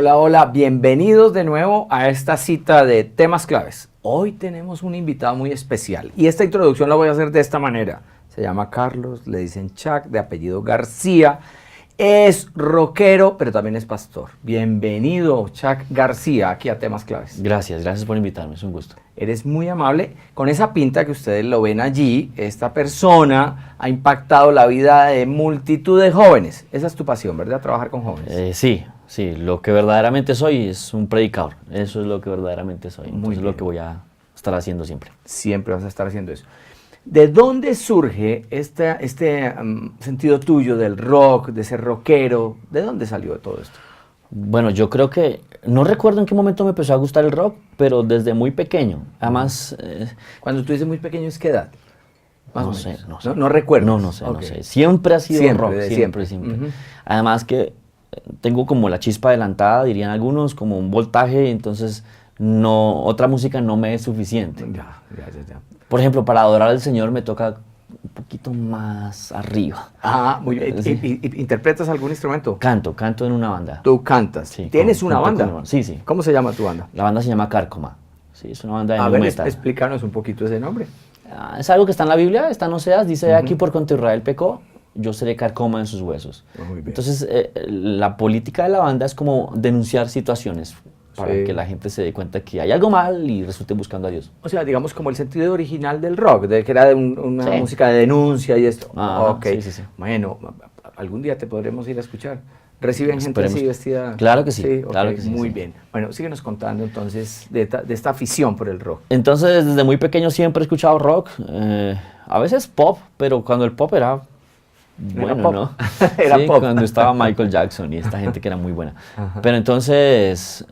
Hola, hola, bienvenidos de nuevo a esta cita de temas claves. Hoy tenemos un invitado muy especial y esta introducción la voy a hacer de esta manera. Se llama Carlos, le dicen Chuck, de apellido García. Es rockero, pero también es pastor. Bienvenido, Chuck García, aquí a Temas Claves. Gracias por invitarme, es un gusto. Eres muy amable. Con esa pinta que ustedes lo ven allí, esta persona ha impactado la vida de multitud de jóvenes. Esa es tu pasión, ¿verdad? Trabajar con jóvenes. Sí, lo que verdaderamente soy es un predicador. Eso es lo que verdaderamente soy. Entonces es lo que voy a estar haciendo siempre. Siempre vas a estar haciendo eso. ¿De dónde surge este sentido tuyo del rock, de ser rockero? ¿De dónde salió todo esto? Bueno, yo creo que, no recuerdo en qué momento me empezó a gustar el rock, pero desde muy pequeño. Además... Cuando tú dices muy pequeño, ¿es qué edad? No sé. ¿No recuerdo? No sé. Siempre ha sido rock, siempre. Uh-huh. Además que tengo como la chispa adelantada, dirían algunos, como un voltaje, entonces otra música no me es suficiente. Ya. Por ejemplo, para adorar al Señor me toca un poquito más arriba. Ah, muy bien. Sí. ¿Y interpretas algún instrumento? Canto en una banda. ¿Tú cantas? Sí, ¿Tienes una banda? Sí. ¿Cómo se llama tu banda? La banda se llama Cárcoma. Sí, es una banda de nu metal. A ver, explícanos un poquito ese nombre. Es algo que está en la Biblia, está en Oseas, dice aquí por cuanto Israel pecó, yo seré carcoma en sus huesos. Muy bien. Entonces, la política de la banda es como denunciar situaciones para que la gente se dé cuenta que hay algo mal y resulte buscando a Dios. O sea, digamos como el sentido original del rock, de que era una música de denuncia y esto. Sí. Bueno, algún día te podremos ir a escuchar. ¿Reciben gente así vestida? Claro que sí. Claro que sí. Muy bien. Bueno, síguenos contando entonces de esta afición por el rock. Entonces, desde muy pequeño siempre he escuchado rock, a veces pop, pero cuando el pop era bueno, pop. ¿no? Era pop. Cuando estaba Michael Jackson y esta gente que era muy buena. Ajá. Pero entonces,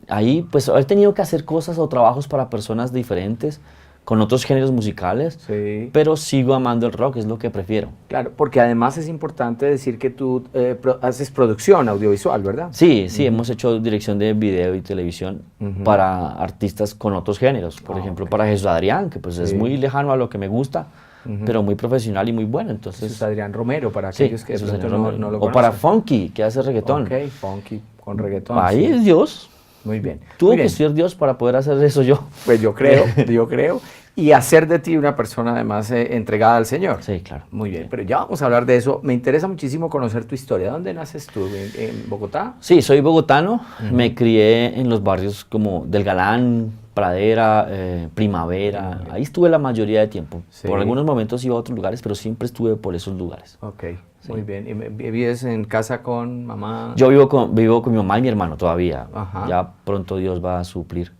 ahí pues he tenido que hacer cosas o trabajos para personas diferentes, con otros géneros musicales, pero sigo amando el rock, es lo que prefiero. Claro, porque además es importante decir que tú haces producción audiovisual, ¿verdad? Sí, hemos hecho dirección de video y televisión para artistas con otros géneros. Por ejemplo, para Jesús Adrián, que pues es muy lejano a lo que me gusta, pero muy profesional y muy bueno. Entonces, Jesús Adrián Romero, para aquellos que no lo conocen. O para Funky, que hace reggaetón. Ok, Funky con reggaetón. Ahí es Dios. Muy bien. Tuvo que ser Dios para poder hacer eso yo. Pues yo creo. Y hacer de ti una persona además entregada al Señor. Sí, claro. Muy bien, pero ya vamos a hablar de eso. Me interesa muchísimo conocer tu historia. ¿Dónde naces tú? ¿En Bogotá? Sí, soy bogotano. Me crié en los barrios como Del Galán, Pradera, Primavera. Ahí estuve la mayoría de tiempo. Por algunos momentos iba a otros lugares, pero siempre estuve por esos lugares. Ok, muy bien. ¿Y vives en casa con mamá? Yo vivo con mi mamá y mi hermano todavía. Ajá. Ya pronto Dios va a suplir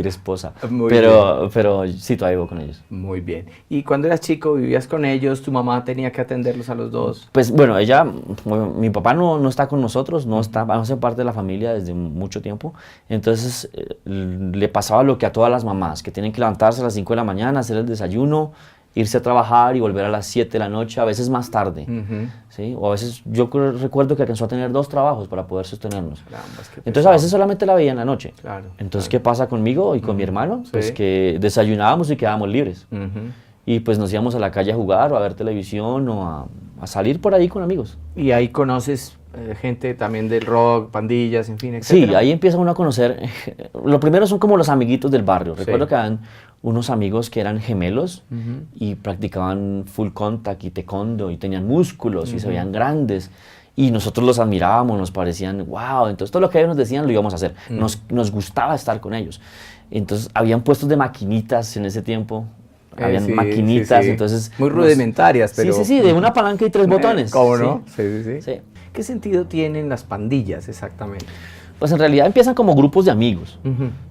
esposa. Pero sí, todavía vivo con ellos. Muy bien. ¿Y cuando eras chico vivías con ellos? ¿Tu mamá tenía que atenderlos a los dos? Pues bueno, mi papá no está con nosotros, no hace parte de la familia desde mucho tiempo. Entonces le pasaba lo que a todas las mamás, que tienen que levantarse a las 5 de la mañana, hacer el desayuno, irse a trabajar y volver a las 7 de la noche, a veces más tarde. ¿Sí? O a veces yo recuerdo que alcanzó a tener 2 trabajos para poder sostenernos. Entonces a veces solamente la veía en la noche. Entonces, ¿qué pasa conmigo y con mi hermano? Pues que desayunábamos y quedábamos libres. Y pues nos íbamos a la calle a jugar o a ver televisión o a salir por ahí con amigos. ¿Y ahí conoces gente también del rock, pandillas, en fin, etc.? Sí, ahí empieza uno a conocer. Lo primero son como los amiguitos del barrio. Recuerdo que habían unos amigos que eran gemelos y practicaban full contact y taekwondo y tenían músculos y se veían grandes. Y nosotros los admirábamos, nos parecían, wow. Entonces todo lo que ellos nos decían lo íbamos a hacer. Nos gustaba estar con ellos. Entonces habían puestos de maquinitas en ese tiempo. Habían maquinitas, entonces... Muy rudimentarias, pero... Sí, de una palanca y 3 botones. ¿Cómo no? Sí. ¿Qué sentido tienen las pandillas exactamente? Pues en realidad empiezan como grupos de amigos,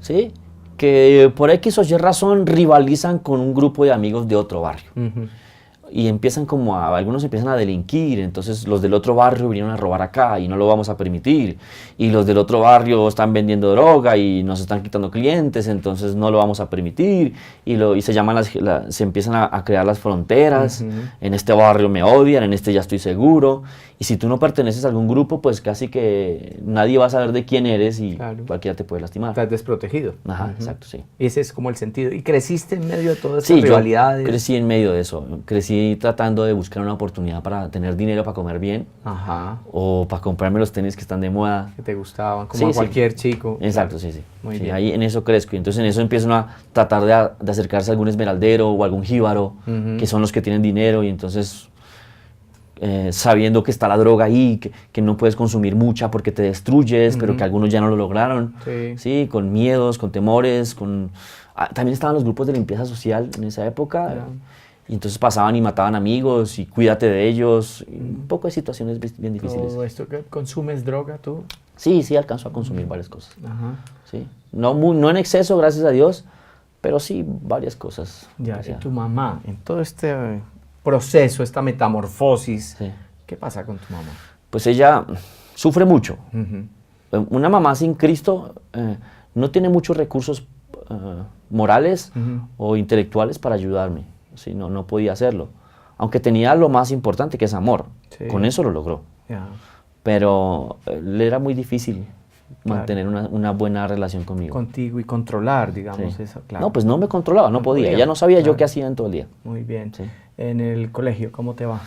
¿sí? Que por X o Y razón rivalizan con un grupo de amigos de otro barrio. Y empiezan algunos empiezan a delinquir, entonces los del otro barrio vinieron a robar acá y no lo vamos a permitir. Y los del otro barrio están vendiendo droga y nos están quitando clientes, entonces no lo vamos a permitir. Y se empiezan a crear las fronteras. En este barrio me odian, en este ya estoy seguro. Y si tú no perteneces a algún grupo, pues casi que nadie va a saber de quién eres y cualquiera te puede lastimar. Estás desprotegido. Ajá, exacto, sí. Ese es como el sentido. ¿Y creciste en medio de todas esas rivalidades? Yo crecí en medio de eso. Crecí crecí tratando de buscar una oportunidad para tener dinero para comer bien Ajá. o para comprarme los tenis que están de moda. Que te gustaban, como Sí, a sí. cualquier chico. Exacto, sí, sí. Muy Sí, bien. ahí en eso crezco. Y entonces en eso empiezan a tratar de acercarse a algún esmeraldero o algún jíbaro, que son los que tienen dinero, y entonces sabiendo que está la droga ahí, que no puedes consumir mucha porque te destruyes, pero que algunos ya no lo lograron, Sí. con miedos, con temores, también estaban los grupos de limpieza social en esa época, Ya. y entonces pasaban y mataban amigos, y cuídate de ellos, y un poco de situaciones bien difíciles. ¿Todo esto que consumes droga tú? Sí, sí, alcanzo a consumir varias cosas. Ajá. Sí. No en exceso, gracias a Dios, pero sí varias cosas. Ya, O sea, y tu mamá, en todo este proceso, esta metamorfosis, sí. ¿qué pasa con tu mamá? Pues ella sufre mucho. Ujú. Una mamá sin Cristo no tiene muchos recursos morales o intelectuales para ayudarme. Sí, no podía hacerlo. Aunque tenía lo más importante, que es amor. Sí. Con eso lo logró. Ya. Pero le era muy difícil Claro. mantener una buena relación conmigo. Contigo y controlar, digamos, Sí. eso, claro. No, pues no me controlaba, no podía. podía, Ella no sabía yo claro. qué hacía en todo el día. Muy bien. Sí. En el colegio, ¿cómo te va?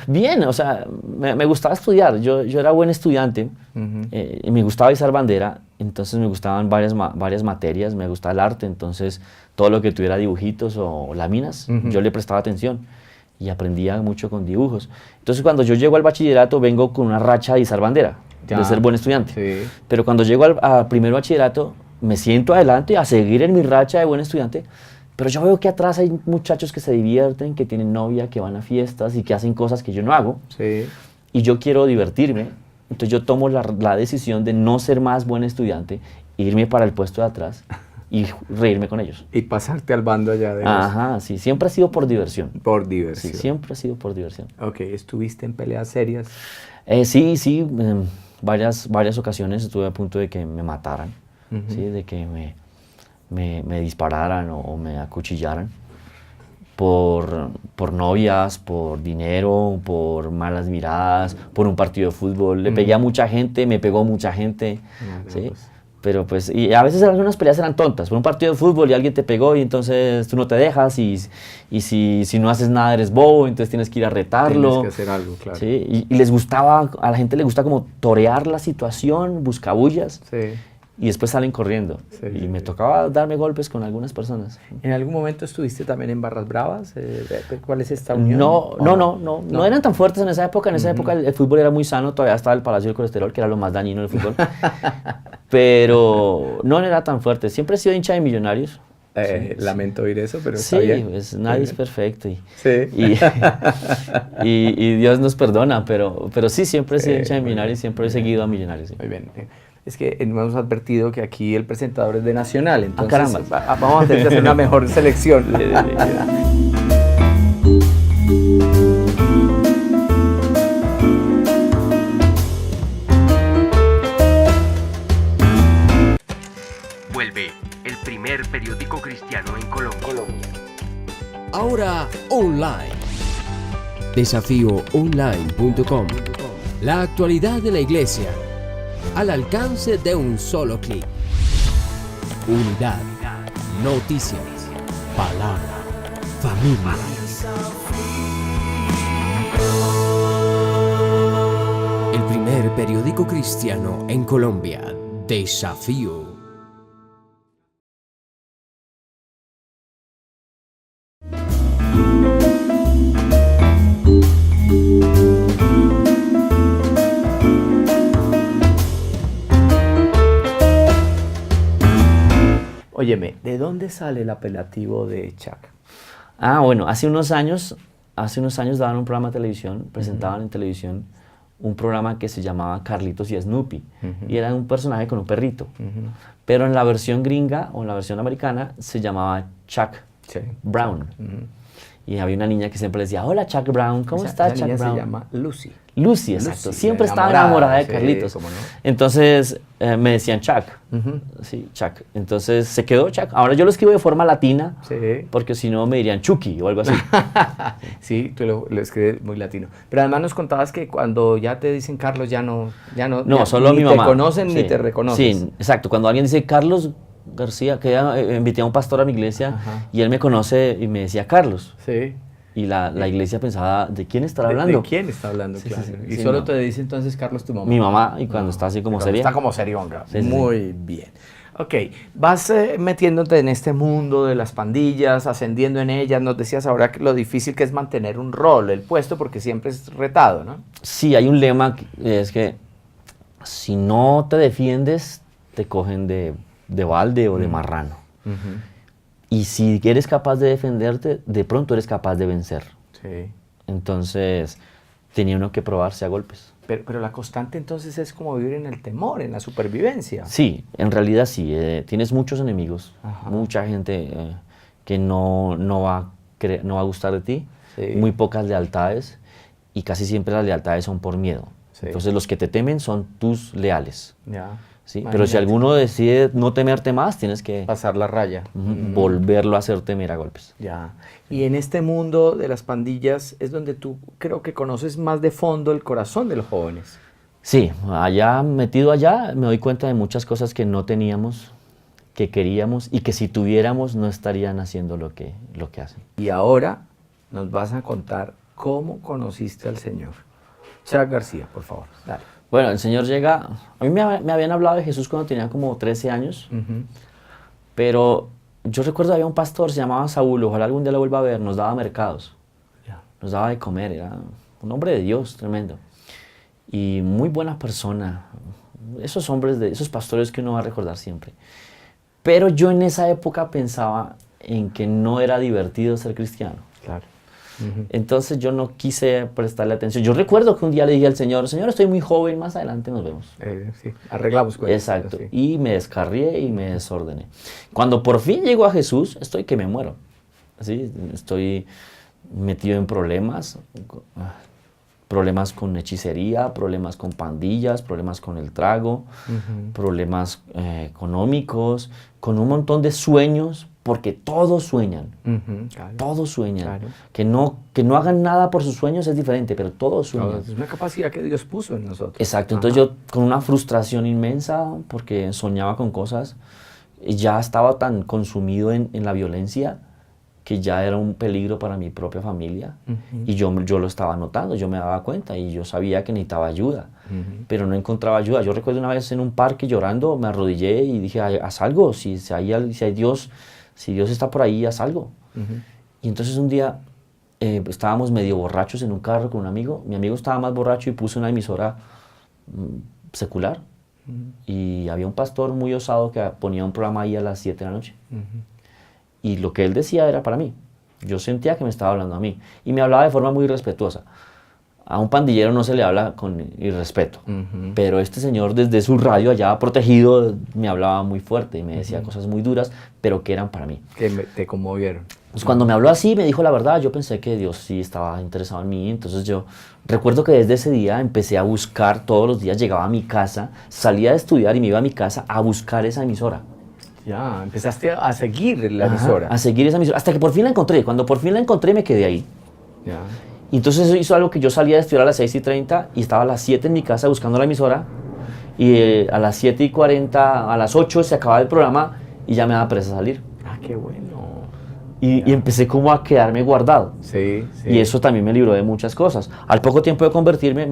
Bien, o sea, me gustaba estudiar. Yo era buen estudiante y me gustaba izar bandera, entonces me gustaban varias materias, me gustaba el arte, entonces todo lo que tuviera dibujitos o láminas, yo le prestaba atención y aprendía mucho con dibujos. Entonces cuando yo llego al bachillerato vengo con una racha de izar bandera, Ya. de ser buen estudiante. Sí. Pero cuando llego al primer bachillerato me siento adelante a seguir en mi racha de buen estudiante. Pero yo veo que atrás hay muchachos que se divierten, que tienen novia, que van a fiestas y que hacen cosas que yo no hago. Sí. Y yo quiero divertirme. Entonces yo tomo la decisión de no ser más buen estudiante, irme para el puesto de atrás y reírme con ellos. Y pasarte al bando allá de Ajá, sí. Siempre ha sido por diversión. por Sí, diversión. siempre ha sido por diversión. Ok, ¿estuviste en peleas serias? Sí. Varias ocasiones estuve a punto de que me mataran. ¿Sí? De que me dispararan o me acuchillaran por novias, por dinero, por malas miradas, por un partido de fútbol. Le pegué a mucha gente, me pegó mucha gente, ¿sí? Pero pues, y a veces algunas peleas eran tontas, por un partido de fútbol y alguien te pegó y entonces tú no te dejas y si no haces nada eres bobo, entonces tienes que ir a retarlo. Tienes que hacer algo, claro. ¿Sí? Y les gustaba, a la gente le gusta como torear la situación, buscabullas. Sí. Y después salen corriendo. Sí, y sí, me sí. tocaba darme golpes con algunas personas. ¿En algún momento estuviste también en Barras Bravas? ¿Cuál es esta unión? No eran tan fuertes en esa época. En esa época el fútbol era muy sano, todavía estaba el Palacio del Colesterol, que era lo más dañino del fútbol. Pero no era tan fuerte. Siempre he sido hincha de Millonarios. Lamento oír eso, pero Sí, está bien. pues, nadie es perfecto. Sí. Y Dios nos perdona, pero sí, siempre he sido hincha de muy Millonarios, siempre he seguido a Millonarios. Sí. Muy bien. Es que hemos advertido que aquí el presentador es de Nacional, entonces caramba. Vamos a tener que hacer una mejor selección. Vuelve el primer periódico cristiano en Colombia. Ahora online. Desafíoonline.com. La actualidad de la iglesia al alcance de un solo clic. Unidad, noticias, palabra, familia. El primer periódico cristiano en Colombia. Desafío. Óyeme, ¿de dónde sale el apelativo de Chuck? Bueno, hace unos años daban un programa de televisión, presentaban en televisión un programa que se llamaba Carlitos y Snoopy, y era un personaje con un perrito. Pero en la versión gringa o en la versión americana se llamaba Chuck Sí. Brown. Y había una niña que siempre le decía, hola Chuck Brown, ¿cómo Esa estás niña Chuck Brown? se llama Lucy. Lucy, exacto. Lucy, Siempre la estaba enamorada, enamorada de sí, Carlitos. cómo no. Entonces me decían Chuck. Sí, Chuck. Entonces se quedó Chuck. Ahora yo lo escribo de forma latina, Sí. porque si no me dirían Chucky o algo así. Sí, tú lo escribes muy latino. Pero además nos contabas que cuando ya te dicen Carlos, ya no, No, solo ni mi mamá. te conocen ni Sí, te reconocen. Sí, exacto. Cuando alguien dice Carlos García, que invité a un pastor a mi iglesia Ajá. y él me conoce y me decía Carlos. Sí. Y la iglesia pensaba, ¿de quién estará ¿De hablando? quién está hablando? Sí, Claro. sí, sí, y sí, solo no. te dice entonces, Carlos, tu mamá. Mi mamá, y cuando está así como Cuando seria. Está como serionga. Sí, sí, sí. Muy bien. Ok, vas metiéndote en este mundo de las pandillas, ascendiendo en ellas. Nos decías ahora que lo difícil que es mantener un rol, el puesto, porque siempre es retado, ¿no? Sí, hay un lema es que si no te defiendes, te cogen de balde o de marrano. Y si eres capaz de defenderte, de pronto eres capaz de vencer. Sí. Entonces, tenía uno que probarse a golpes. Pero la constante entonces es como vivir en el temor, en la supervivencia. Sí, en realidad sí. Tienes muchos enemigos, Ajá. mucha gente que no va a gustar de ti, Sí. muy pocas lealtades, y casi siempre las lealtades son por miedo. Sí. Entonces, los que te temen son tus leales. Ya. ¿Sí? Pero si Imagínate. alguno decide no temerte más, tienes que Pasar la raya. volverlo a hacer temer a golpes. Ya. Y en este mundo de las pandillas es donde tú creo que conoces más de fondo el corazón de los jóvenes. Sí, metido allá, me doy cuenta de muchas cosas que no teníamos, que queríamos y que si tuviéramos no estarían haciendo lo que hacen. Y ahora nos vas a contar cómo conociste al Señor. Chuck García, por favor. Dale. Bueno, el Señor llega, a mí me habían hablado de Jesús cuando tenía como 13 años, pero yo recuerdo había un pastor, se llamaba Saúl, ojalá algún día lo vuelva a ver, nos daba mercados, Ya. nos daba de comer, era un hombre de Dios tremendo y muy buena persona, esos pastores que uno va a recordar siempre. Pero yo en esa época pensaba en que no era divertido ser cristiano. Claro. Entonces yo no quise prestarle atención. Yo recuerdo que un día le dije al Señor, Señor, estoy muy joven, más adelante nos vemos. Sí, arreglamos cuentas. Exacto. Sí. Y me descarrié y me desordené. Cuando por fin llego a Jesús, estoy que me muero. ¿Sí? Estoy metido en problemas con hechicería, problemas con pandillas, problemas con el trago, problemas económicos, con un montón de sueños, porque todos sueñan. Claro. Todos sueñan. Claro. Que no hagan nada por sus sueños es diferente, pero todos sueñan. No, es una capacidad que Dios puso en nosotros. Exacto. Entonces yo con una frustración inmensa, porque soñaba con cosas, y ya estaba tan consumido en la violencia que ya era un peligro para mi propia familia. Y yo lo estaba notando, yo me daba cuenta y yo sabía que necesitaba ayuda, pero no encontraba ayuda. Yo recuerdo una vez en un parque llorando, me arrodillé y dije, haz algo, si hay Dios, si Dios está por ahí, haz algo. Y entonces un día estábamos medio borrachos en un carro con un amigo, mi amigo estaba más borracho y puso una emisora secular, y había un pastor muy osado que ponía un programa ahí a las 7 de la noche. Y lo que él decía era para mí. Yo sentía que me estaba hablando a mí. Y me hablaba de forma muy respetuosa. A un pandillero no se le habla con irrespeto. Pero este señor desde su radio allá protegido me hablaba muy fuerte y me decía cosas muy duras, pero que eran para mí. Que te conmovieron. Pues cuando me habló así, me dijo la verdad, yo pensé que Dios sí estaba interesado en mí. Entonces yo recuerdo que desde ese día empecé a buscar todos los días, llegaba a mi casa, salía de estudiar y me iba a mi casa a buscar esa emisora. Ya, empezaste a seguir la Ajá, emisora. a seguir esa emisora, hasta que por fin la encontré. Cuando por fin la encontré me quedé ahí. Ya. Y entonces eso hizo algo que yo salía de estudiar a las 6:30 y estaba a las 7 en mi casa buscando la emisora, y a las 7:40, a las 8 se acababa el programa y ya me daba pereza salir. Ah, qué bueno. Y empecé como a quedarme guardado. Sí, sí. Y eso también me libró de muchas cosas. Al poco tiempo de convertirme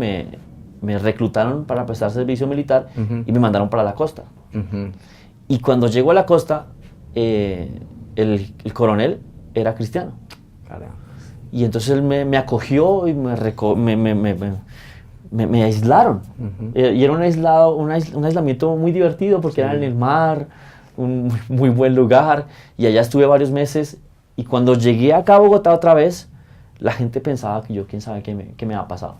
me reclutaron para prestar servicio militar y me mandaron para la costa. Y cuando llego a la costa, el coronel era cristiano. Caramba. Y entonces él me acogió y me aislaron. Y era un aislamiento muy divertido porque era en el mar, un muy buen lugar. Y allá estuve varios meses. Y cuando llegué acá a Bogotá otra vez, la gente pensaba que yo, quién sabe qué me había pasado.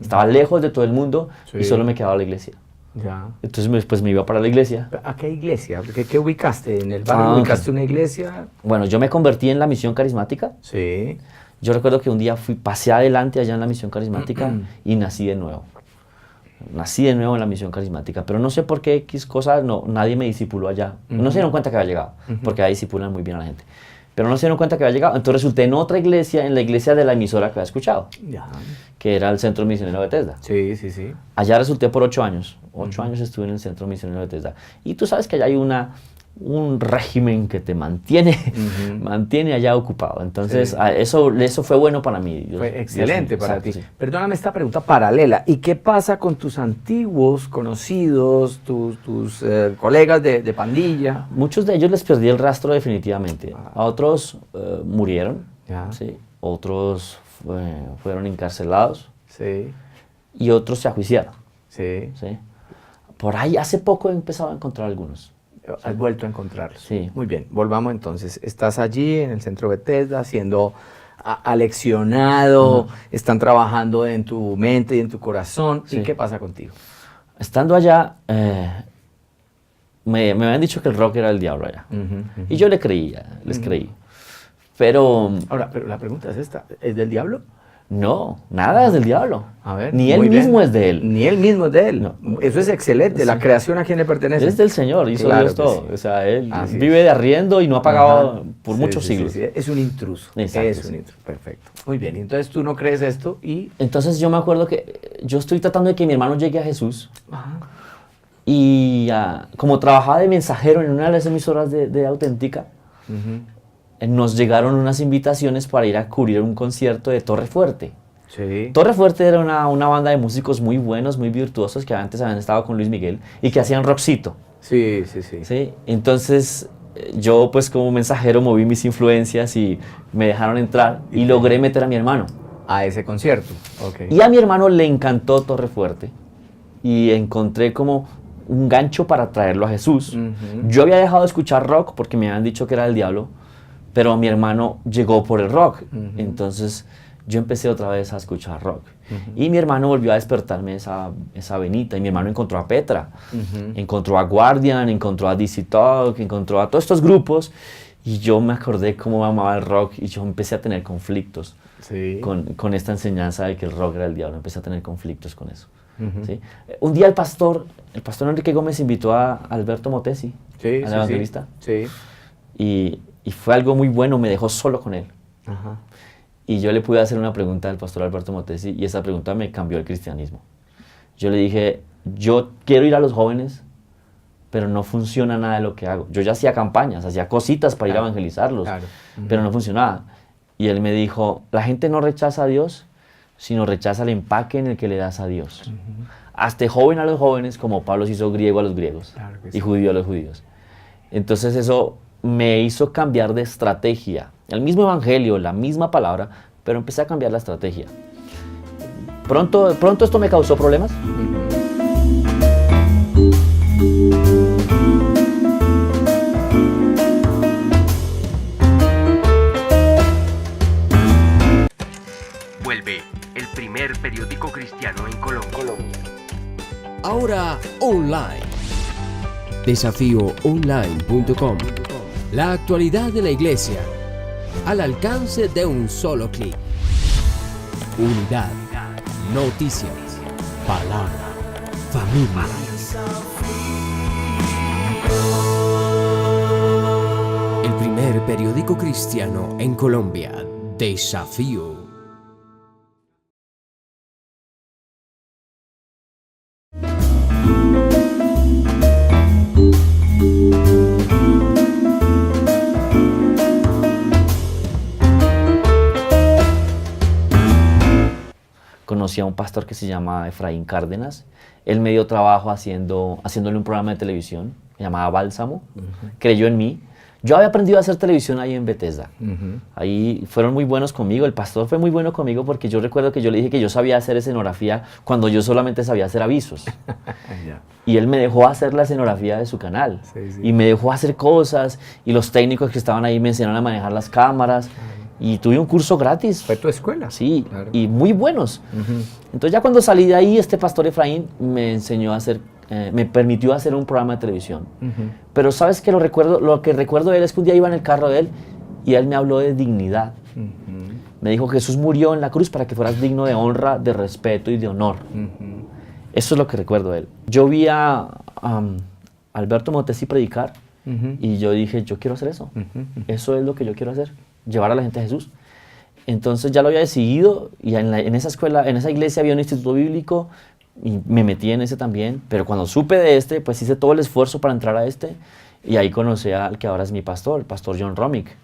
Estaba lejos de todo el mundo y solo me quedaba la iglesia. Ya. Entonces pues me iba para la iglesia. ¿A qué iglesia? ¿Qué ubicaste? ¿En el barrio ubicaste una iglesia? Bueno, yo me convertí en la misión carismática. Sí. Yo recuerdo que un día pasé adelante allá en la misión carismática y nací de nuevo. Nací de nuevo en la misión carismática, pero no sé por qué X cosa, nadie me discipuló allá. No se dieron cuenta que había llegado, porque ahí disipulan muy bien a la gente. Pero no se dieron cuenta que había llegado. Entonces resulté en otra iglesia, en la iglesia de la emisora que había escuchado, Ya. que era el Centro Misionero de Bethesda. Sí, sí, sí. Allá resulté por 8 años. 8 años estuve en el Centro Misionero de Bethesda. Y tú sabes que allá hay un régimen que te mantiene, mantiene allá ocupado. Entonces, eso fue bueno para mí. Fue excelente para exacto, ti. sí. Perdóname esta pregunta paralela. ¿Y qué pasa con tus antiguos conocidos, tus colegas de pandilla? Muchos de ellos les perdí el rastro definitivamente. A otros murieron, Ya. ¿sí? Otros fueron encarcelados Sí, y otros se ajuiciaron. sí. ¿Sí? Por ahí hace poco he empezado a encontrar algunos. Has vuelto a encontrarlos. Sí. Muy bien, volvamos entonces. Estás allí en el centro Bethesda siendo aleccionado, están trabajando en tu mente y en tu corazón. ¿Y Sí. qué pasa contigo? Estando allá, me habían dicho que el rock era el diablo allá. Y yo les creí. Pero Ahora, pero la pregunta es esta, ¿es del diablo? no, nada es del diablo. A ver, Ni él muy bien. mismo es de él. Ni él mismo es de él. No. Eso es excelente. ¿La creación a quién le pertenece? Él es del Señor, hizo Claro Dios que todo. sí. O sea, él Así vive es. de arriendo y no ha pagado Ajá. por Sí, muchos sí, sí, siglos. sí. Es un intruso. Exacto, Es un sí. intruso. Perfecto. Muy bien. Entonces tú no crees esto y... Entonces yo me acuerdo que yo estoy tratando de que mi hermano llegue a Jesús. Y como trabajaba de mensajero en una de las emisoras de Auténtica, nos llegaron unas invitaciones para ir a cubrir un concierto de Torre Fuerte. Sí. Torre Fuerte era una banda de músicos muy buenos, muy virtuosos, que antes habían estado con Luis Miguel y que hacían rockcito. Sí, sí, sí. ¿Sí? Entonces yo pues como mensajero moví mis influencias y me dejaron entrar y logré meter a mi hermano. A ese concierto. Ok. Y a mi hermano le encantó Torre Fuerte y encontré como un gancho para traerlo a Jesús. Yo había dejado de escuchar rock porque me habían dicho que era el diablo, pero mi hermano llegó por el rock. Entonces yo empecé otra vez a escuchar rock. Y mi hermano volvió a despertarme esa venita. Y mi hermano encontró a Petra, encontró a Guardian, encontró a DC Talk, encontró a todos estos grupos. Y yo me acordé cómo amaba el rock y yo empecé a tener conflictos Sí. con esta enseñanza de que el rock era el diablo. Empecé a tener conflictos con eso. ¿Sí? Un día el pastor Enrique Gómez invitó a Alberto Motesi, Sí, al sí, evangelista. Sí. Y fue algo muy bueno, me dejó solo con él. Ajá. Y yo le pude hacer una pregunta al pastor Alberto Motesi y esa pregunta me cambió el cristianismo. Yo le dije, yo quiero ir a los jóvenes, pero no funciona nada de lo que hago. Yo ya hacía campañas, hacía cositas para ir a evangelizarlos, claro. pero no funcionaba. Y él me dijo, la gente no rechaza a Dios, sino rechaza el empaque en el que le das a Dios. Hazte joven a los jóvenes como Pablo se hizo griego a los griegos Claro que y sí. judío a los judíos. Entonces eso me hizo cambiar de estrategia. El mismo evangelio, la misma palabra, pero empecé a cambiar la estrategia. Pronto esto me causó problemas. Vuelve el primer periódico cristiano en Colombia. Ahora online. Desafíoonline.com. La actualidad de la iglesia al alcance de un solo clic. Unidad, noticias, palabra, familia. El primer periódico cristiano en Colombia. Desafío. Conocí a un pastor que se llama Efraín Cárdenas. Él me dio trabajo haciéndole un programa de televisión, se llamaba Bálsamo. Creyó en mí. Yo había aprendido a hacer televisión ahí en Bethesda. Ahí fueron muy buenos conmigo. El pastor fue muy bueno conmigo porque yo recuerdo que yo le dije que yo sabía hacer escenografía cuando yo solamente sabía hacer avisos. Ya. Y él me dejó hacer la escenografía de su canal. Sí, sí. Y me dejó hacer cosas. Y los técnicos que estaban ahí me enseñaron a manejar las cámaras. Y tuve un curso gratis. ¿Fue tu escuela? Sí, Claro. y muy buenos. Entonces ya cuando salí de ahí, este pastor Efraín me enseñó a hacer, me permitió hacer un programa de televisión. Pero sabes que lo que recuerdo de él es que un día iba en el carro de él y él me habló de dignidad. Me dijo, Jesús murió en la cruz para que fueras digno de honra, de respeto y de honor. Eso es lo que recuerdo de él. Yo vi a Alberto Motesi predicar y yo dije, yo quiero hacer eso. Eso es lo que yo quiero hacer, llevar a la gente a Jesús. Entonces ya lo había decidido y en esa escuela, en esa iglesia había un instituto bíblico y me metí en ese también. Pero cuando supe de este, pues hice todo el esfuerzo para entrar a este. Y ahí conocí al que ahora es mi pastor, el pastor John Romick.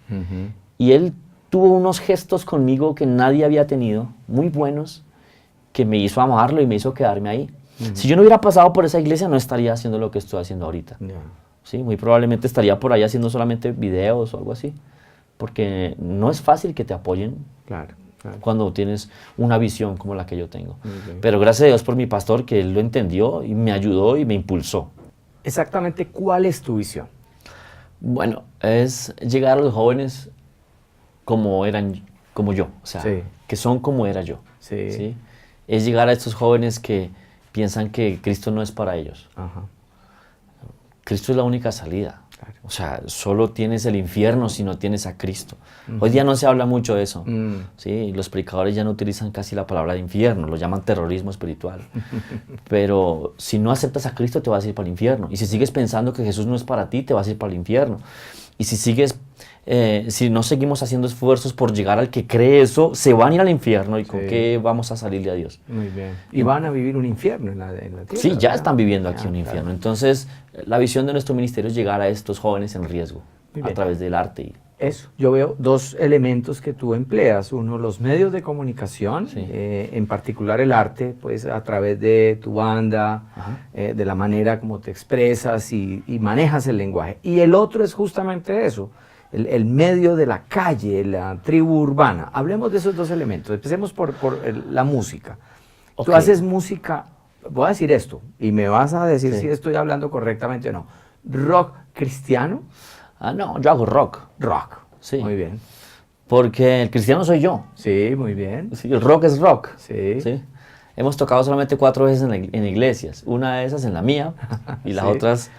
Y él tuvo unos gestos conmigo que nadie había tenido, muy buenos, que me hizo amarlo y me hizo quedarme ahí. Si yo no hubiera pasado por esa iglesia, no estaría haciendo lo que estoy haciendo ahorita. ¿Sí? Muy probablemente estaría por ahí haciendo solamente videos o algo así. Porque no es fácil que te apoyen Claro. cuando tienes una visión como la que yo tengo. Pero gracias a Dios por mi pastor, que él lo entendió y me ayudó y me impulsó. Exactamente, ¿cuál es tu visión? Bueno, es llegar a los jóvenes como yo, o sea, Sí. que son como era yo. Sí. ¿Sí? Es llegar a estos jóvenes que piensan que Cristo no es para ellos. Ajá. Cristo es la única salida. Claro. O sea, solo tienes el infierno si no tienes a Cristo. Hoy día no se habla mucho de eso. ¿Sí? Los predicadores ya no utilizan casi la palabra de infierno, lo llaman terrorismo espiritual. Pero si no aceptas a Cristo te vas a ir para el infierno. Y si sigues pensando que Jesús no es para ti, te vas a ir para el infierno. Y si si no seguimos haciendo esfuerzos por llegar al que cree eso, se van a ir al infierno. ¿Y con qué vamos a salirle a Dios? Muy bien. Y van a vivir un infierno en la tierra. Sí, ya ¿verdad? están viviendo aquí un Claro. infierno. Entonces, la visión de nuestro ministerio es llegar a estos jóvenes en riesgo Muy a bien. través del arte. Eso, yo veo dos elementos que tú empleas. Uno, los medios de comunicación, Sí. En particular el arte, pues a través de tu banda, de la manera como te expresas y manejas el lenguaje. Y el otro es justamente eso, el medio de la calle, la tribu urbana. Hablemos de esos dos elementos. Empecemos por la música. Ok. Tú haces música, voy a decir esto, y me vas a decir Sí. si estoy hablando correctamente o no. ¿Rock cristiano? No, yo hago rock. Rock. Sí. Muy bien. Porque el cristiano soy yo. Sí, muy bien. Sí, el rock es rock. Sí. ¿Sí? Hemos tocado solamente 4 veces en iglesias. Una de esas en la mía y las Sí. otras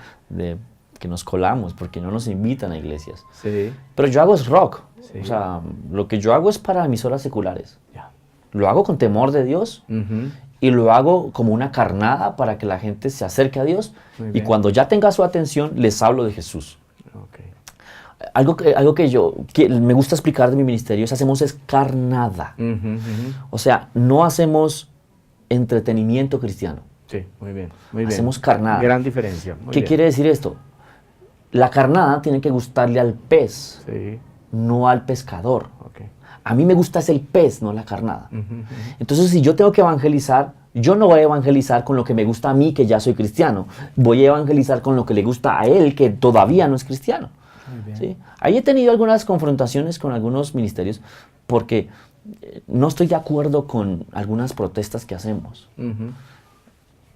que nos colamos porque no nos invitan a iglesias. Sí. Pero yo hago es rock. Sí. O sea, lo que yo hago es para emisoras seculares. Ya. Lo hago con temor de Dios. Y lo hago como una carnada para que la gente se acerque a Dios. Muy Y bien. cuando ya tenga su atención, les hablo de Jesús. Ok. Algo que me gusta explicar de mi ministerio es hacemos es carnada. O sea, no hacemos entretenimiento cristiano. Sí, muy bien. Muy bien. Hacemos carnada. Gran diferencia. Muy ¿Qué bien. quiere decir esto? La carnada tiene que gustarle al pez, Sí. no al pescador. Ok. A mí me gusta es el pez, no la carnada. Entonces, si yo tengo que evangelizar, yo no voy a evangelizar con lo que me gusta a mí, que ya soy cristiano. Voy a evangelizar con lo que le gusta a él, que todavía no es cristiano. ¿Sí? Ahí he tenido algunas confrontaciones con algunos ministerios porque no estoy de acuerdo con algunas protestas que hacemos.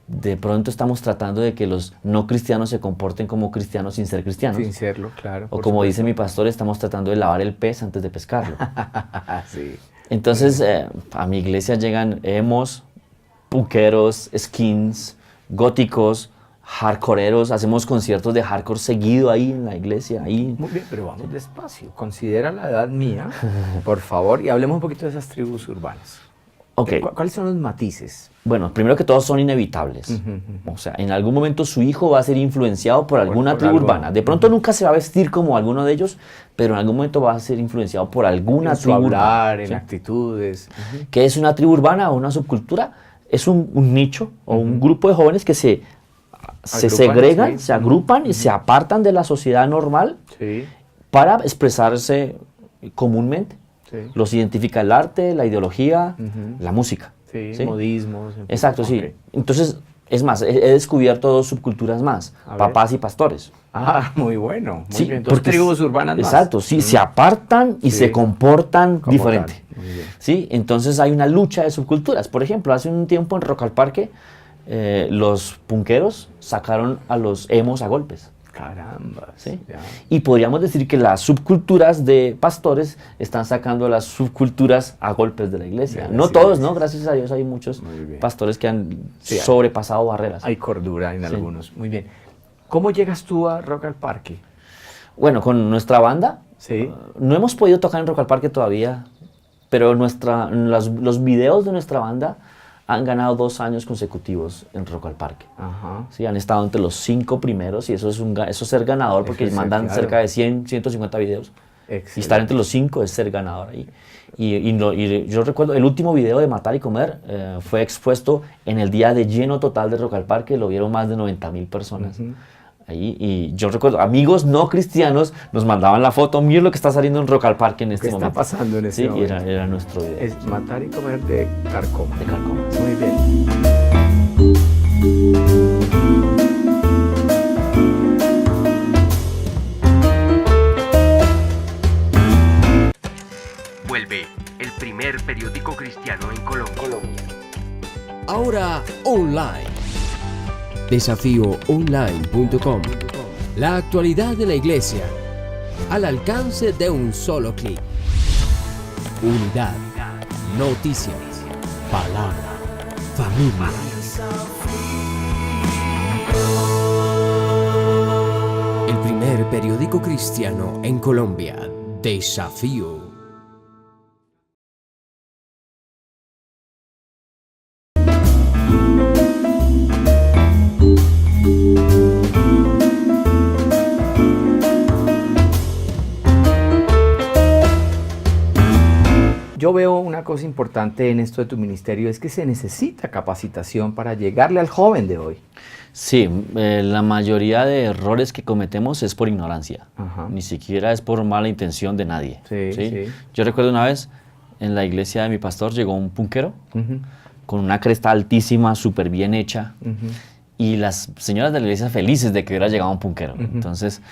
De pronto estamos tratando de que los no cristianos se comporten como cristianos sin ser cristianos. Sin serlo, claro. O como dice mi pastor, estamos tratando de lavar el pez antes de pescarlo. Sí. Entonces, a mi iglesia llegan emos, punkeros, skins, góticos, hardcoreeros. Hacemos conciertos de hardcore seguido ahí en la iglesia. Ahí. Muy bien, pero vamos despacio. Considera la edad mía, por favor, y hablemos un poquito de esas tribus urbanas. Ok. ¿Cuáles son los matices? Bueno, primero que todo son inevitables. O sea, en algún momento su hijo va a ser influenciado por alguna por tribu algo. urbana. De pronto nunca se va a vestir como alguno de ellos, pero en algún momento va a ser influenciado por alguna En su tribu hablar, urbana. en ¿Sí? actitudes. ¿Qué es una tribu urbana o una subcultura? Es un nicho o un grupo de jóvenes que se Agrupan, segregan, sí. se agrupan y se apartan de la sociedad normal Sí. para expresarse comúnmente. Sí. Los identifica el arte, la ideología, la música. Sí, ¿sí? modismos. en fin. Exacto, sí. Ok. Entonces, es más, he descubierto 2 subculturas más, A ver. papás y pastores. Ah, muy bueno. Muy Sí, bien. Dos porque tribus urbanas más. Exacto, sí, se apartan y Sí. se comportan Como diferente. tal. Muy bien. ¿Sí? Entonces hay una lucha de subculturas. Por ejemplo, hace un tiempo en Rock al Parque, los punqueros sacaron a los emos a golpes. Caramba. ¿Sí? Ya. Y podríamos decir que las subculturas de pastores están sacando a las subculturas a golpes de la iglesia. De No las todos, iglesias. ¿no? Gracias a Dios hay muchos Muy bien. pastores que han Sí, sobrepasado barreras. Hay cordura en Sí. algunos. Muy bien. ¿Cómo llegas tú a Rock al Parque? Bueno, con nuestra banda, Sí. no hemos podido tocar en Rock al Parque todavía, pero los videos de nuestra banda han ganado 2 años consecutivos en Rock al Parque. Ajá. Sí, han estado entre los 5 primeros y eso es eso es ser ganador porque Eso es ser, mandan claro. cerca de 100, 150 videos. Y Excelente. estar entre los 5 es ser ganador ahí. Y yo recuerdo, el último video de Matar y Comer fue expuesto en el día de lleno total de Rock al Parque, lo vieron más de 90,000 personas. Ahí, y yo recuerdo, amigos no cristianos nos mandaban la foto, mira lo que está saliendo en Rock al Parque en este ¿Qué momento. está pasando en ese Sí, momento? era nuestro video. Es Matar y Comer de Carcoma. De Carcoma. Muy bien. Vuelve el primer periódico cristiano en Colombia. Ahora online. Desafíoonline.com. La actualidad de la iglesia al alcance de un solo clic. Unidad, noticias, palabra, familia. El primer periódico cristiano en Colombia. Desafío. Yo veo una cosa importante en esto de tu ministerio, es que se necesita capacitación para llegarle al joven de hoy. Sí, la mayoría de errores que cometemos es por ignorancia, Ajá. ni siquiera es por mala intención de nadie. Sí, sí. Yo recuerdo una vez en la iglesia de mi pastor llegó un punquero Ujú, con una cresta altísima, súper bien hecha, ujú. y las señoras de la iglesia felices de que hubiera llegado un punquero. Entonces,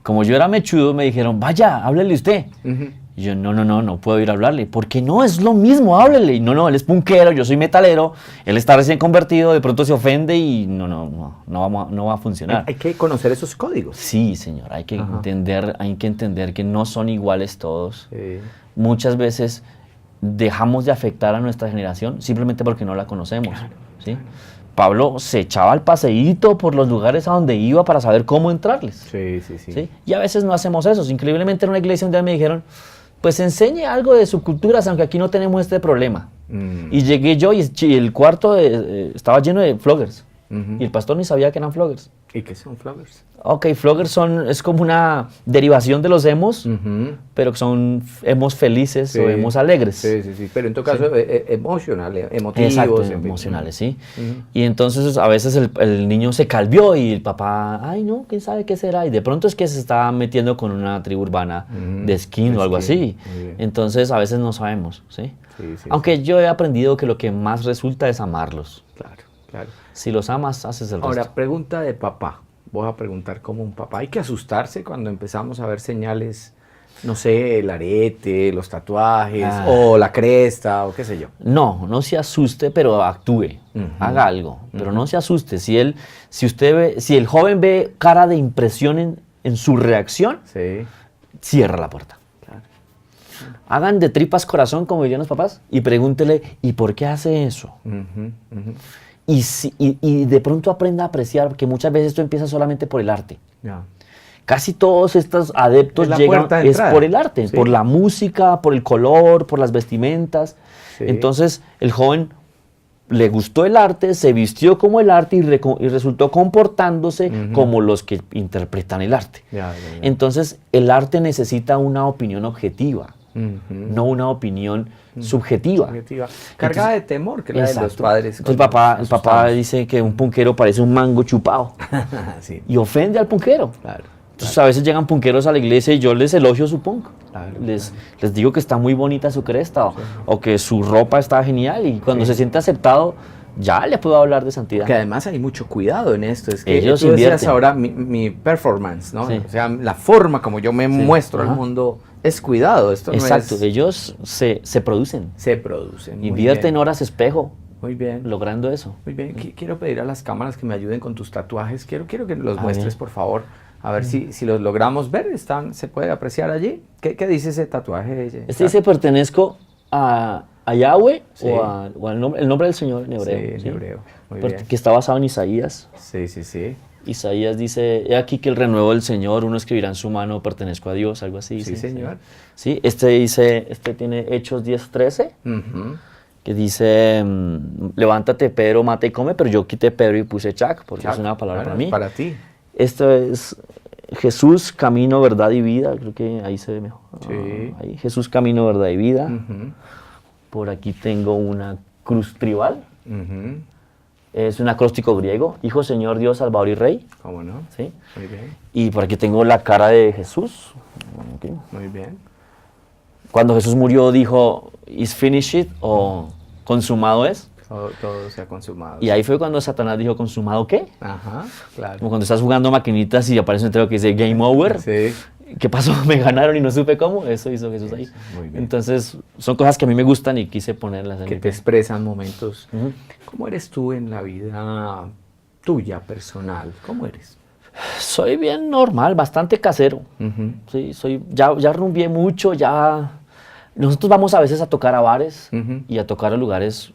como yo era mechudo, me dijeron, vaya, háblele usted. Ujú. Y yo, no puedo ir a hablarle. Porque no, es lo mismo, háblele. Y no, él es punquero, yo soy metalero, él está recién convertido, de pronto se ofende y no va a funcionar. Hay que conocer esos códigos. Sí, señor, hay que Ajá. entender que no son iguales todos. Sí. Muchas veces dejamos de afectar a nuestra generación simplemente porque no la conocemos. ¿Sí? Pablo se echaba al paseíto por los lugares a donde iba para saber cómo entrarles. Sí, sí, sí. ¿Sí? Y a veces no hacemos eso. Increíblemente en una iglesia un día me dijeron, pues enseñe algo de subculturas, aunque aquí no tenemos este problema. Mm. Y llegué yo y el cuarto estaba lleno de floggers. Ujú. Y el pastor ni sabía que eran floggers. ¿Y qué son floggers? Ok, floggers es como una derivación de los emos, pero que son emos felices Sí. o emos alegres. Sí, sí, sí. Pero en todo caso, emocional, emotivos. Exacto, en fin. emocionales, sí. Ujú. Y entonces a veces el niño se calvió y el papá, ay no, quién sabe qué será. Y de pronto es que se está metiendo con una tribu urbana de skin de o algo skin, así. muy bien. Entonces a veces no sabemos, ¿sí? Sí, sí, Aunque yo he aprendido que lo que más resulta es amarlos. Claro, claro. Si los amas, haces el Ahora, resto. pregunta de papá. Voy a preguntar como un papá. Hay que asustarse cuando empezamos a ver señales, no sé, el arete, los tatuajes, o la cresta, o qué sé yo. No se asuste, pero actúe, haga algo, pero no se asuste. Si el joven ve cara de impresión en su reacción, Sí, cierra la puerta. claro. Hagan de tripas corazón, como dirían los papás, y pregúntele, ¿y por qué hace eso? Ujú, ujú. Y de pronto aprenda a apreciar que muchas veces esto empieza solamente por el arte. Ya. Casi todos estos adeptos Es la llegan puerta de es entrada. por el arte, Sí. por la música, por el color, por las vestimentas. Sí. Entonces el joven le gustó el arte, se vistió como el arte y resultó comportándose como los que interpretan el arte. Ya, ya, ya. Entonces el arte necesita una opinión objetiva, Ujú. no una opinión subjetiva. Objetiva. Cargada de temor, que la de los Exacto. padres. Entonces cuando el papá asustamos. dice que un punquero parece un mango chupado Sí, y ofende al punquero. claro. Entonces a veces llegan punqueros a la iglesia y yo les elogio su punk. Claro, Les digo que está muy bonita su cresta o que su ropa está genial y cuando se siente aceptado ya le puedo hablar de santidad. Que además hay mucho cuidado en esto. Es que Ellos tú decías invierten. ahora mi performance, ¿no? Sí. O sea, la forma como yo me muestro Ajá. al mundo es cuidado. Esto Exacto, no es... ellos se producen, Se producen. Muy invierten bien. horas espejo Muy bien. logrando eso. Muy bien. Quiero pedir a las cámaras que me ayuden con tus tatuajes. Quiero que los A muestres, ver. por favor. A ver si los logramos ver. ¿Se puede apreciar allí? ¿Qué dice ese tatuaje? Este dice pertenezco a Yahweh Sí. o al nombre, el nombre del Señor en hebreo. Sí, en ¿sí? hebreo. Muy Porque- bien. Que está basado en Isaías. Sí, sí, sí. Isaías dice, he aquí que el renuevo del Señor, uno escribirá en su mano, pertenezco a Dios, algo así. Sí, señor. Sí, este tiene Hechos 10:13, Ujú. que dice, levántate Pedro, mata y come, pero yo quité Pedro y puse Chac, porque es una palabra Bueno, para mí. Para ti. Esto es Jesús, camino, verdad y vida, creo que ahí se ve mejor. Sí. Ahí, Jesús, camino, verdad y vida. Ujú. Por aquí tengo una cruz tribal. Ujú. Es un acróstico griego, Hijo, Señor, Dios, Salvador y Rey. ¿Cómo no? ¿Sí? Muy bien, Y por aquí tengo la cara de Jesús. Ok. muy bien. Cuando Jesús murió dijo, is finished o consumado es. Todo se ha consumado. Y ahí fue cuando Satanás dijo, ¿consumado qué? Ajá, claro. Como cuando estás jugando maquinitas y aparece un letrero que dice Game Over. Sí. ¿Qué pasó? Me ganaron y no supe cómo. Eso hizo Jesús ahí. Muy bien. Entonces, son cosas que a mí me gustan y quise ponerlas en Que mi te pieza. expresan momentos. Ujú. ¿Cómo eres tú en la vida tuya, personal? ¿Cómo eres? Soy bien normal, bastante casero. Sí, ya rumbié mucho, ya... Nosotros vamos a veces a tocar a bares Ujú. y a tocar a lugares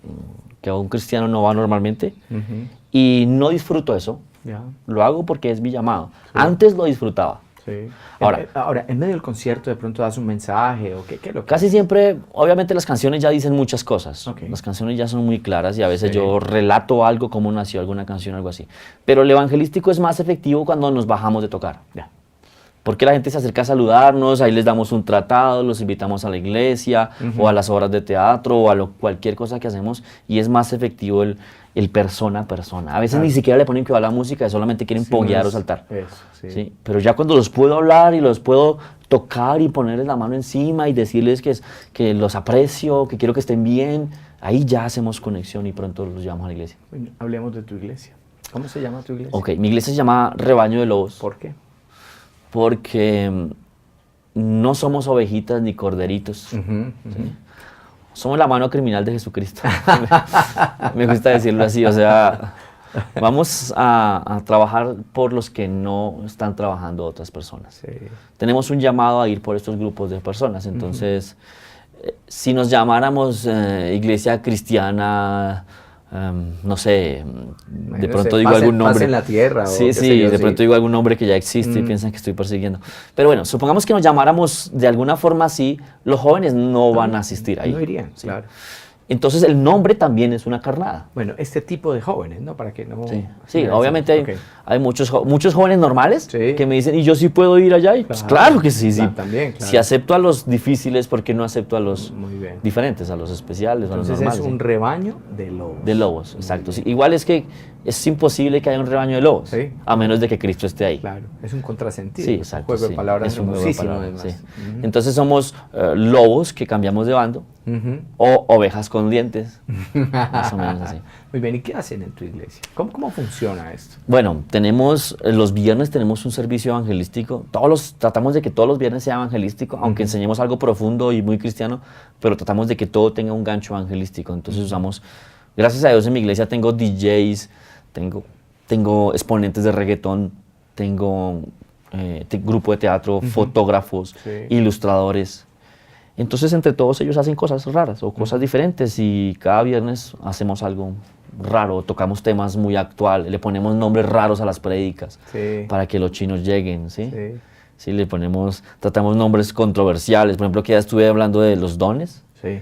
que un cristiano no va normalmente. Ujú. Y no disfruto eso. Ya. Lo hago porque es mi llamado. Antes lo disfrutaba. Sí. Ahora- Ahora, en medio del concierto de pronto das un mensaje o qué es lo que Casi siempre, obviamente las canciones ya dicen muchas cosas. Ok. Las canciones ya son muy claras y a veces Sí. yo relato algo, cómo nació alguna canción, algo así. Pero el evangelístico es más efectivo cuando nos bajamos de tocar. Ya. Porque la gente se acerca a saludarnos, ahí les damos un tratado, los invitamos a la iglesia o a las obras de teatro o a cualquier cosa que hacemos y es más efectivo el persona a persona. A veces Claro. ni siquiera le ponen que va a la música, solamente quieren Sí, poguear no o es- saltar. Eso, sí. ¿Sí? Pero ya cuando los puedo hablar y los puedo tocar y ponerles la mano encima y decirles que los aprecio, que quiero que estén bien, ahí ya hacemos conexión y pronto los llevamos a la iglesia. Bueno, hablemos de tu iglesia. ¿Cómo se llama tu iglesia? Ok, mi iglesia se llama Rebaño de Lobos ¿Por qué? porque no somos ovejitas ni corderitos. Somos la mano criminal de Jesucristo. Me gusta decirlo así, o sea, vamos a trabajar por los que no están trabajando otras personas. Sí. Tenemos un llamado a ir por estos grupos de personas, entonces, si nos llamáramos iglesia cristiana, no sé, de Imagínese, pronto digo paz algún en nombre. la tierra o Sí, qué sé sí, yo, de sí. pronto digo algún nombre que ya existe y piensan que estoy persiguiendo. Pero bueno, supongamos que nos llamáramos de alguna forma así, los jóvenes no van a asistir ahí. No irían, Sí. claro. Entonces el nombre también es una carnada. Bueno, este tipo de jóvenes, ¿no? Para que no... Sí, obviamente hay, Ok. hay muchos jóvenes normales Sí. que me dicen, ¿y yo sí puedo ir allá? Y pues claro que sí, sí. También, claro. Si acepto a los difíciles, ¿por qué no acepto a los Muy bien. diferentes, a los especiales, a los Entonces normales? es sí? un rebaño de lobos. De lobos, exacto. Sí. Igual es que es imposible que haya un rebaño de lobos, Sí. a menos de que Cristo esté ahí. Claro, es un contrasentido. Sí, es exacto. Un juego sí. de palabras Es un juego de hermosísimo, palabras, además. sí. Entonces somos lobos que cambiamos de bando Ujú. o ovejas con dientes, más o menos así. Muy bien, ¿y qué hacen en tu iglesia? ¿Cómo funciona esto? Bueno, tenemos, los viernes tenemos un servicio evangelístico. Tratamos de que todos los viernes sea evangelístico, aunque enseñemos algo profundo y muy cristiano, pero tratamos de que todo tenga un gancho evangelístico. Entonces usamos, gracias a Dios en mi iglesia tengo DJs, tengo exponentes de reggaetón, tengo grupo de teatro, fotógrafos, Sí. ilustradores. Entonces entre todos ellos hacen cosas raras o cosas diferentes y cada viernes hacemos algo raro, tocamos temas muy actuales, le ponemos nombres raros a las prédicas Sí. para que los chinos lleguen, ¿sí? Sí. Sí, tratamos nombres controversiales, por ejemplo que ya estuve hablando de los dones Sí.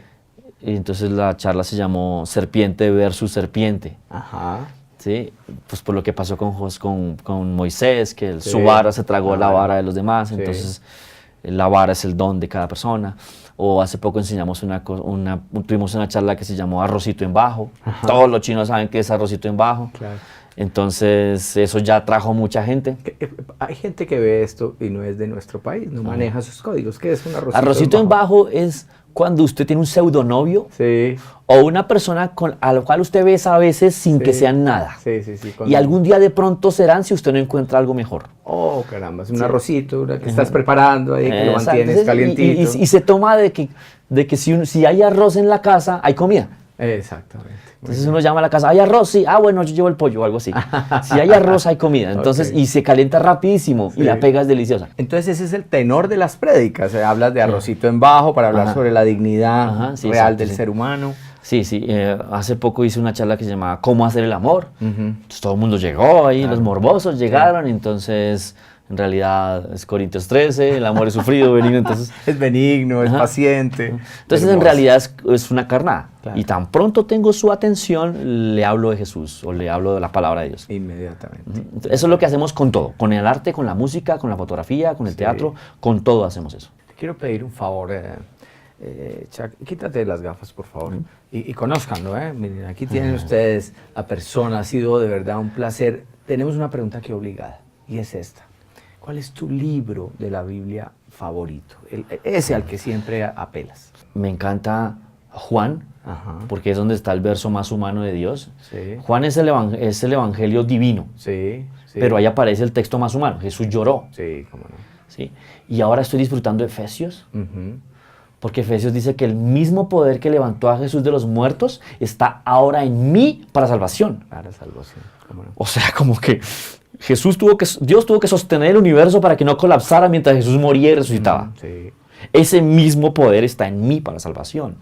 y entonces la charla se llamó Serpiente versus Serpiente, Ajá. ¿sí? Pues por lo que pasó con Moisés, que Sí. su vara se tragó la Claro. vara de los demás, Sí. entonces la vara es el don de cada persona. O hace poco enseñamos tuvimos una charla que se llamó Arrocito en Bajo. Todos los chinos saben qué es Arrocito en Bajo. Claro. Entonces eso ya atrajo mucha gente. Hay gente que ve esto y no es de nuestro país, no maneja sus códigos. ¿Qué es un arrocito, Arrocito en Bajo es cuando usted tiene un pseudonovio Sí. o una persona a la cual usted besa a veces sin que Sí. sean nada. Sí, sí, sí. Y algún día de pronto serán si usted no encuentra algo mejor. Oh, caramba, es un arrocito que estás preparando ahí, que lo Exacto. mantienes calientito. Y se toma de que si hay arroz en la casa, hay comida. Exactamente. Muy Entonces bien. uno llama a la casa, ¿hay arroz? Sí. Ah, bueno, yo llevo el pollo o algo así. Si hay arroz, hay comida. Entonces, Ok. y se calienta rapidísimo Sí. y la pega es deliciosa. Entonces ese es el tenor de las prédicas. Hablas de arrocito en bajo para hablar Ajá. sobre la dignidad Ajá, sí, real exacto, del sí. ser humano. Sí, sí. Hace poco hice una charla que se llamaba ¿Cómo hacer el amor? Ujú. Entonces todo el mundo llegó ahí, Claro. los morbosos llegaron, entonces en realidad es Corintios 13, el amor es sufrido, benigno, entonces... Es benigno, es Ajá. paciente. Entonces en hermoso. realidad es una carnada. Claro. Y tan pronto tengo su atención, le hablo de Jesús o le hablo de la palabra de Dios. Inmediatamente. Eso es lo que hacemos con todo, con el arte, con la música, con la fotografía, con el Sí. teatro, con todo hacemos eso. Te quiero pedir un favor. Chuck, quítate las gafas, por favor, y conózcanlo, ¿eh? Miren, aquí tienen ustedes a persona, ha sido de verdad un placer. Tenemos una pregunta que obligada, y es esta. ¿Cuál es tu libro de la Biblia favorito? Ese al que siempre apelas. Me encanta Juan, Ajá. porque es donde está el verso más humano de Dios. Sí. Juan es el evangelio divino, Sí, sí. pero ahí aparece el texto más humano. Jesús lloró. Sí, cómo no. ¿Sí? Y ahora estoy disfrutando Efesios, Ujú. porque Efesios dice que el mismo poder que levantó a Jesús de los muertos está ahora en mí para salvación. Para salvación, cómo no. O sea, como que Dios tuvo que sostener el universo para que no colapsara mientras Jesús moría y resucitaba. Sí. Ese mismo poder está en mí para salvación.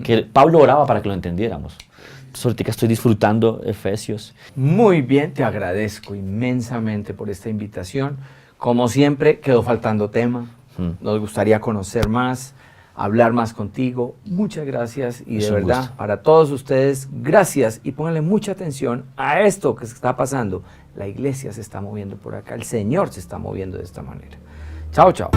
Que Pablo oraba para que lo entendiéramos. Entonces, ahorita estoy disfrutando Efesios. Muy bien, te agradezco inmensamente por esta invitación. Como siempre, quedó faltando tema. Nos gustaría conocer más, hablar más contigo. Muchas gracias y Es de un verdad, gusto. para todos ustedes, gracias y pónganle mucha atención a esto que se está pasando. La iglesia se está moviendo por acá, el Señor se está moviendo de esta manera. Chao, chao.